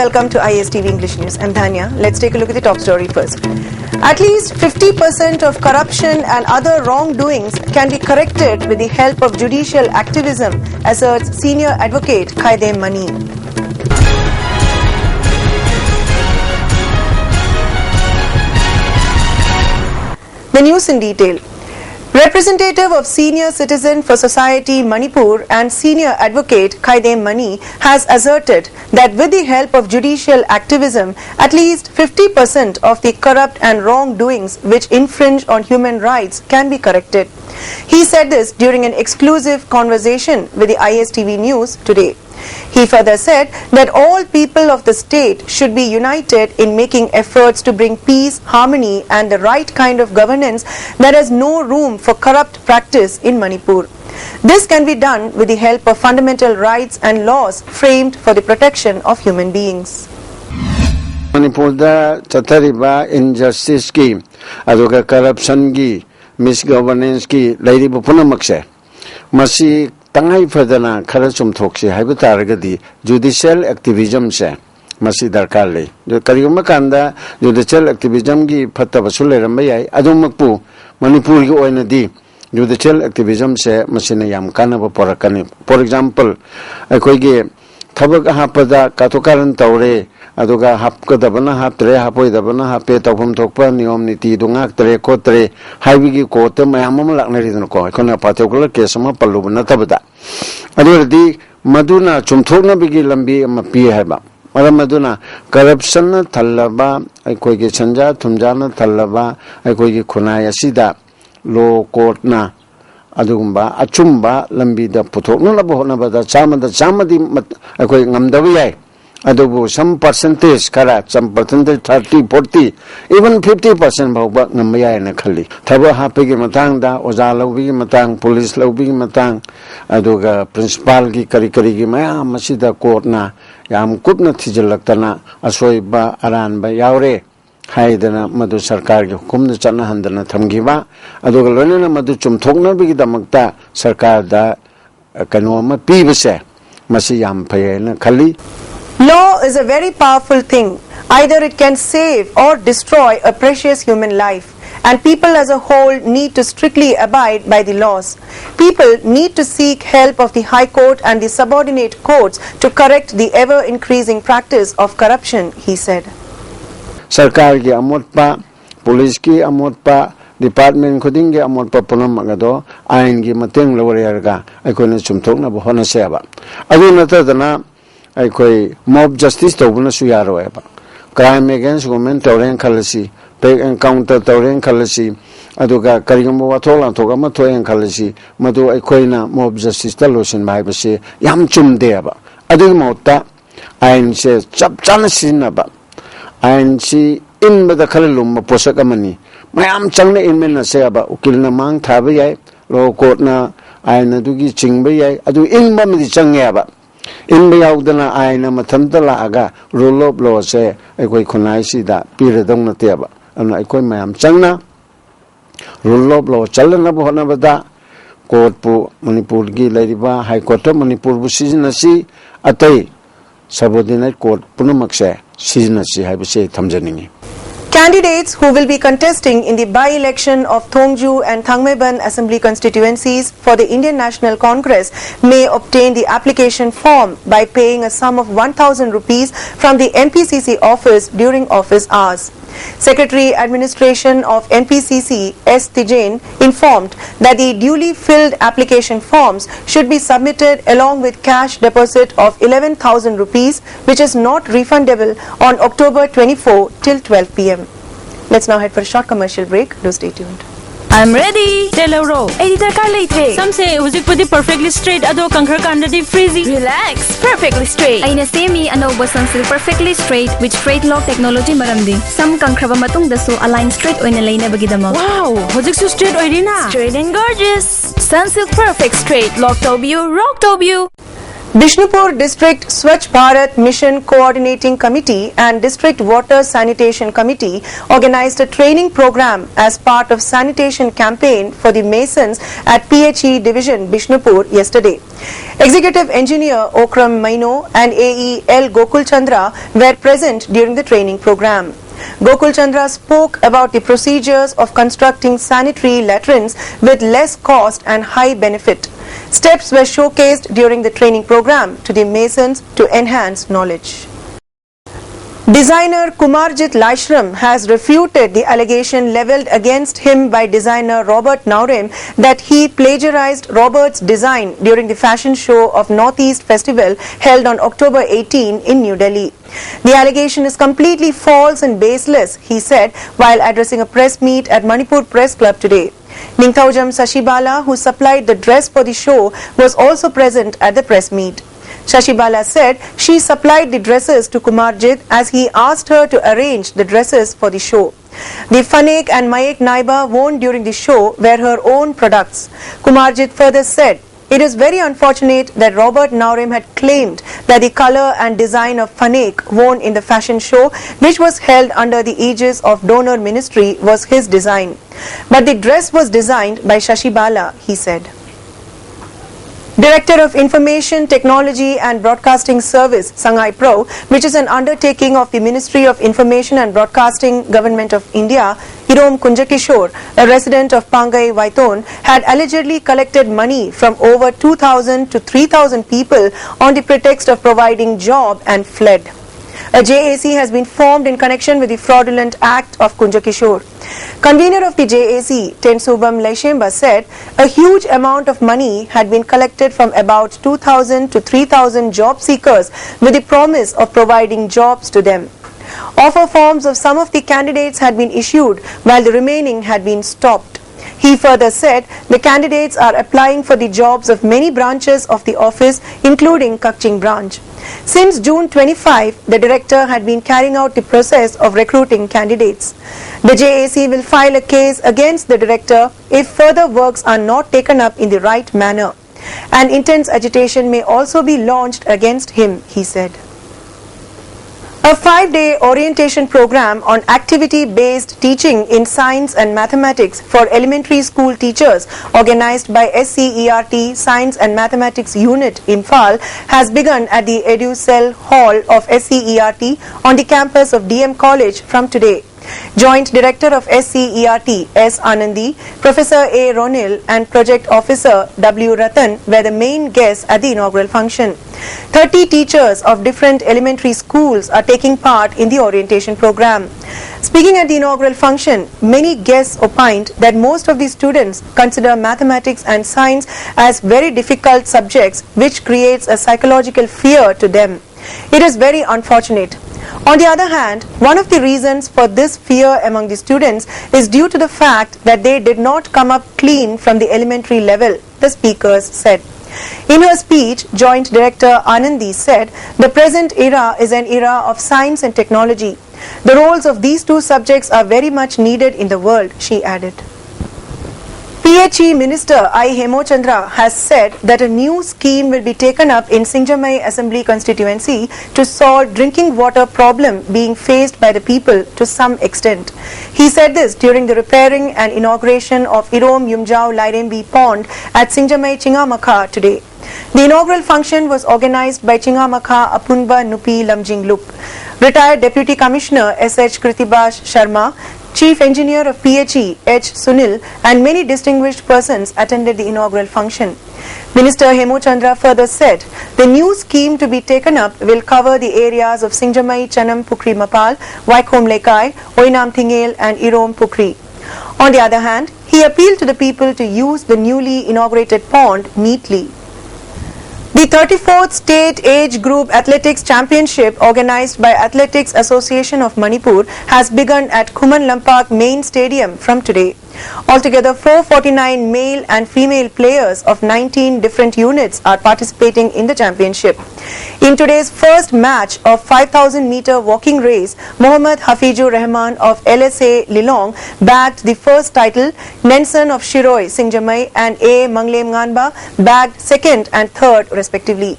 welcome to ISTV English News. I'm Dhanya. Let's take a look at the top story first. At least 50% of corruption and other wrongdoings can be corrected with the help of judicial activism, asserts senior advocate Khaidem Mani. The news in detail. Representative of Senior Citizen for Society Manipur and Senior Advocate Khaidem Mani has asserted that with the help of judicial activism, at least 50% of the corrupt and wrongdoings which infringe on human rights can be corrected. He said this during an exclusive conversation with the ISTV News today. He further said that all people of the state should be united in making efforts to bring peace, harmony and the right kind of governance that has no room for corrupt practice in Manipur. This can be done with the help of fundamental rights and laws framed for the protection of human beings. Manipur da chatariba injustice ki aduga corruption ki misgovernance ki lairiba punamakse masi Tangai fadana khara chumthokse haiba taragadi judicial activism se masi darkar le jo kariguma kanda judicial activism gi phattaba suleramba yai adumakpu Manipur gi oina di judicial activism se masina yam kanaba porakani for example akoi gi thabak hapada katokaran tawre aduga hapkadabana haptre hapoidabana hape tawpham thokpa niyom niti dungak tre kotre haibigi kote mayam laknari dun ko khona particular case ma pallubna tabada adurdi maduna chumthokna bigi lambi ma pi haiba maduna corruption thallaba aikoi ge chanja thumjana thallaba aikoi ge khunai asida law court na adugumba achumba lambi da puthokna labona bada chamadi aikoi ngamdawi yai adubu some percentage kara some percentage 30 40 even 50% bhawba ngamaya na khali thaba hapegi matang da oja lawbi matang police lawbi matang aduga principal gi kari gi maya masida court na yam kupna thijalaktana asoiba aran ba yaure haidana madu sarkar gi hukum na chana handana thamgiba aduga lonena madu chumthokna bigi damakta sarkar da kanoma pibase masi yam phayena khali. Law is a very powerful thing. Either it can save or destroy a precious human life, and people as a whole need to strictly abide by the laws. People need to seek help of the High Court and the subordinate courts to correct the ever-increasing practice of corruption, he said. Sarkar ki amotpa, police ki amotpa, department khuding ki amotpa punam magado, ain ki mateng lawariarga, aikone chumthokna bohona seba. Adu natadana aikoi mob justice tawbuna suyaro eba crime against women tawren khalasi pay encounter tawren khalasi aduga karigumba wathola thogama thoen khalasi madu aikoina mob justice talosin bai base yam chumde eba adu mota ain se chap chana sinaba ain si in bada khalum posakamani mayam changna inmen na se aba ukilna mang thabe yai law court na ain adugi chingbe yai adu in ba mi changye aba in bayawdana aina mathanta laaga rule of law se aikoi khunai sida piradong na teba ana aikoi mayam changna rule of law chalna bo hona bada court pu Manipur gi lairiba high court Manipur bu sijna si atai subordinate court punamak se sijna si haibase thamjaningi. Candidates who will be contesting in the by-election of Thongju and Thangmaiban assembly constituencies for the Indian National Congress may obtain the application form by paying a sum of 1,000 rupees from the NPCC office during office hours. Secretary Administration of NPCC S. Tijain informed that the duly filled application forms should be submitted along with cash deposit of 11,000 rupees, which is not refundable, on October 24 till 12 p.m. Let's now head for a short commercial break. Do stay tuned. I'm ready. Telero. Editor ka late. Some say uzik pudi perfectly straight ado kankhar kandadi freezy. Relax. Perfectly straight. Aina semi anoba sunsilk perfectly straight with straight lock technology maramdi. Some kankraba matung daso align straight oina laina bagidamo. Wow. Uzik so straight oirina. Straight and gorgeous. Sunsilk perfect straight. Lock tobio. Rock tobio. Bishnupur District Swachh Bharat Mission Coordinating Committee and District Water Sanitation Committee organized a training program as part of sanitation campaign for the masons at PHE Division Bishnupur yesterday. Executive Engineer Okram Maino and AE L. Gokul Chandra were present during the training program. Gokul Chandra spoke about the procedures of constructing sanitary latrines with less cost and high benefit. Steps were showcased during the training program to the masons to enhance knowledge. Designer Kumarjit Laishram has refuted the allegation levelled against him by designer Robert Naurem that he plagiarized Robert's design during the fashion show of Northeast Festival held on October 18 in New Delhi. The allegation is completely false and baseless, he said while addressing a press meet at Manipur Press Club today. Ningthaujam Sashibala, who supplied the dress for the show, was also present at the press meet. Shashibala said she supplied the dresses to Kumarjit as he asked her to arrange the dresses for the show. The Fanek and Mayek Naiba worn during the show were her own products. Kumarjit further said, "It is very unfortunate that Robert Naurem had claimed that the color and design of Fanek worn in the fashion show, which was held under the aegis of donor ministry, was his design. But the dress was designed by Shashibala," he said. Director of Information Technology and Broadcasting Service, Sangai Pro, which is an undertaking of the Ministry of Information and Broadcasting, Government of India, Irom Kunjakishore, a resident of Pangai, Vaiton, had allegedly collected money from over 2,000 to 3,000 people on the pretext of providing job and fled. A JAC has been formed in connection with the fraudulent act of Kunjakishore. Convener of the JAC, Tensubam Laishemba, said a huge amount of money had been collected from about 2,000 to 3,000 job seekers with the promise of providing jobs to them. Offer forms of some of the candidates had been issued while the remaining had been stopped. He further said the candidates are applying for the jobs of many branches of the office, including Kakching branch. Since June 25, the director had been carrying out the process of recruiting candidates. The JAC will file a case against the director if further works are not taken up in the right manner. An intense agitation may also be launched against him, he said. A 5-day orientation program on activity-based teaching in science and mathematics for elementary school teachers organized by SCERT Science and Mathematics Unit Imphal has begun at the EduCell Hall of SCERT on the campus of DM College from today. Joint Director of SCERT S. Anandi, Professor A. Ronil and Project Officer W. Ratan were the main guests at the inaugural function. 30 teachers of different elementary schools are taking part in the orientation program. Speaking at the inaugural function, many guests opined that most of the students consider mathematics and science as very difficult subjects, which creates a psychological fear to them. It is very unfortunate. On the other hand, one of the reasons for this fear among the students is due to the fact that they did not come up clean from the elementary level, the speakers said. In her speech, Joint Director Anandi said, the present era is an era of science and technology. The roles of these two subjects are very much needed in the world, she added. PHE Minister I. Hemochandra has said that a new scheme will be taken up in Singjamai Assembly constituency to solve drinking water problem being faced by the people to some extent. He said this during the repairing and inauguration of Irom Yumjau Lairembi Pond at Singjamai Chingamakha today. The inaugural function was organized by Chingamakha Apunba Nupi Lamjing Lup. Retired Deputy Commissioner S.H. Kritibash Sharma, Chief Engineer of PHE H. Sunil and many distinguished persons attended the inaugural function. Minister Hemochandra further said the new scheme to be taken up will cover the areas of Singjamai Chanam Pukri Mapal, Vaikom Lekai, Oinam Thingel and Irom Pukri. On the other hand, he appealed to the people to use the newly inaugurated pond neatly. The 34th State Age Group Athletics Championship organized by Athletics Association of Manipur has begun at Khuman Lampak Main Stadium from today. Altogether 449 male and female players of 19 different units are participating in the championship. In today's first match of 5,000 meter walking race, Mohammad Hafizur Rahman of LSA Lilong bagged the first title, Nenson of Shiroi Singjamai and A. Manglem Nganba bagged second and third respectively.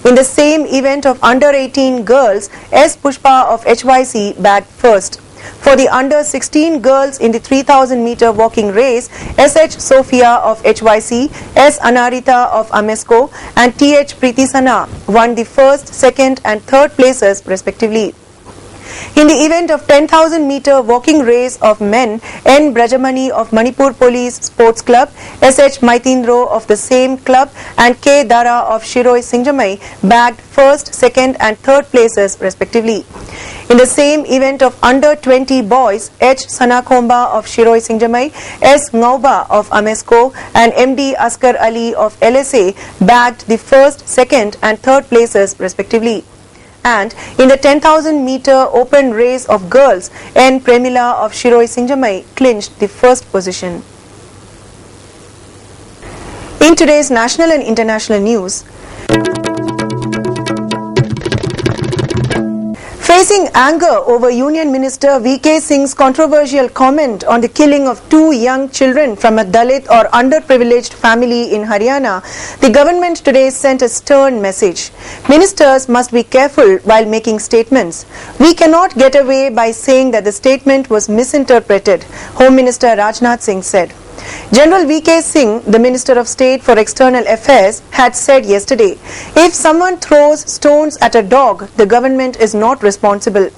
In the same event of under 18 girls, S. Pushpa of HYC bagged first. For the under 16 girls in the 3000 meter walking race, SH Sophia of HYC, S. Anarita of Amesco and TH Pritisana won the first, second and third places respectively. In the event of 10,000 meter walking race of men, N. Brajamani of Manipur Police Sports Club, SH Maitindro of the same club and K. Dara of Shiroi Singjamai bagged first, second and third places respectively. In the same event of under 20 boys, H. Sanakhomba of Shiroi Singjamai, S. Ngauba of Amesco and MD Askar Ali of LSA bagged the first, second and third places respectively. And in the 10,000 meter open race of girls, N. Premila of Shiroi Singjamai clinched the first position. In today's national and international news, facing anger over Union Minister V.K. Singh's controversial comment on the killing of 2 young children from a Dalit or underprivileged family in Haryana, the government today sent a stern message. Ministers must be careful while making statements. We cannot get away by saying that the statement was misinterpreted, Home Minister Rajnath Singh said. General V.K. Singh, the Minister of State for External Affairs, had said yesterday, if someone throws stones at a dog, the government is not responsible.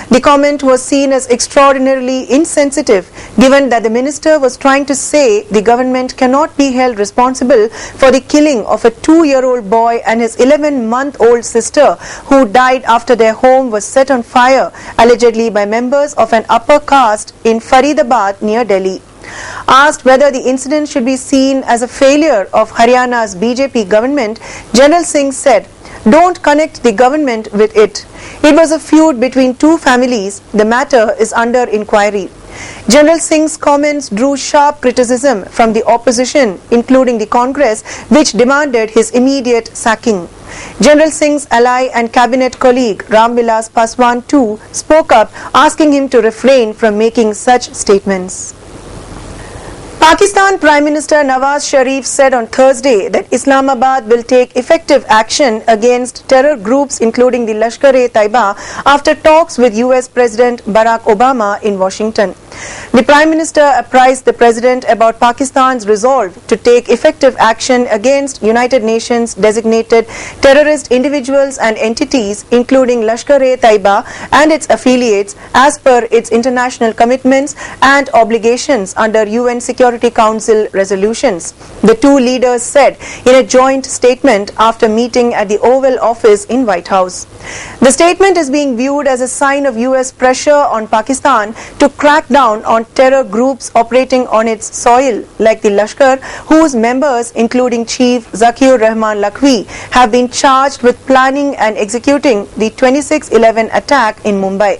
The comment was seen as extraordinarily insensitive, given that the minister was trying to say the government cannot be held responsible for the killing of a 2-year-old boy and his 11-month-old sister, who died after their home was set on fire, allegedly by members of an upper caste in Faridabad near Delhi. Asked whether the incident should be seen as a failure of Haryana's BJP government, General Singh said, "Don't connect the government with it. It was a feud between 2 families. The matter is under inquiry." General Singh's comments drew sharp criticism from the opposition, including the Congress, which demanded his immediate sacking. General Singh's ally and cabinet colleague Ram Vilas Paswan too spoke up, asking him to refrain from making such statements. Pakistan Prime Minister Nawaz Sharif said on Thursday that Islamabad will take effective action against terror groups including the Lashkar-e-Taiba after talks with US President Barack Obama in Washington. The Prime Minister apprised the President about Pakistan's resolve to take effective action against United Nations designated terrorist individuals and entities including Lashkar-e-Taiba and its affiliates as per its international commitments and obligations under UN Security Council resolutions, the 2 leaders said in a joint statement after meeting at the Oval Office in White House. The statement is being viewed as a sign of US pressure on Pakistan to crack down on terror groups operating on its soil like the Lashkar, whose members including Chief Zakir Rahman Lakhvi have been charged with planning and executing the 26/11 attack in Mumbai.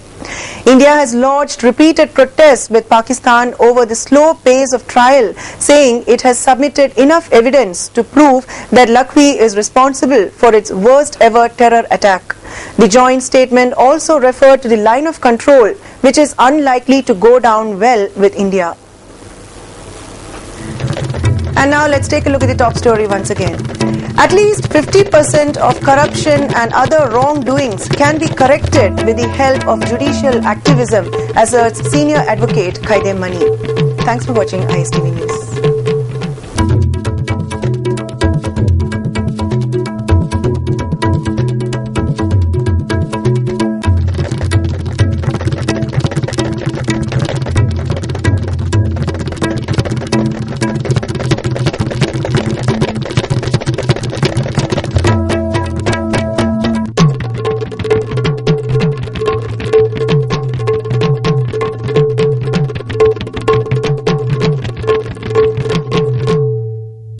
India has lodged repeated protests with Pakistan over the slow pace of trial, saying it has submitted enough evidence to prove that Lakhvi is responsible for its worst ever terror attack. The joint statement also referred to the line of control, which is unlikely to go down well with India. And now let's take a look at the top story once again. At least 50% of corruption and other wrongdoings can be corrected with the help of judicial activism, asserts senior advocate Kaidem Mani. Thanks for watching ISTV News.